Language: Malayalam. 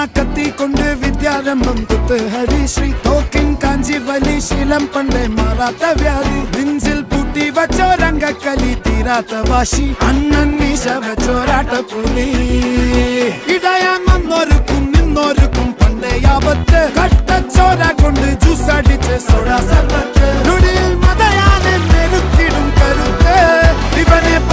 കത്തി കൊണ്ട് വിദ്യാരംഭം കുത്ത് ഹരിശ്രീ തോക്കിൻ കാഞ്ചി വലി ശീലം പണ്ടേ മാറാത്ത വ്യാധി നെഞ്ചിൽ പൂട്ടി വച്ചോരംഗക്കലി തീരാത്ത വാശി അണ്ണൻ മീശ വെച്ചോരാട്ട പുലി ഇടയാൻ വന്നോർക്കും നിന്നോർക്കും പണ്ടേ ആപത്ത് കട്ടച്ചോര കൊണ്ട് ജ്യൂസ് അടിച്ച് സോഡ സർബത്ത്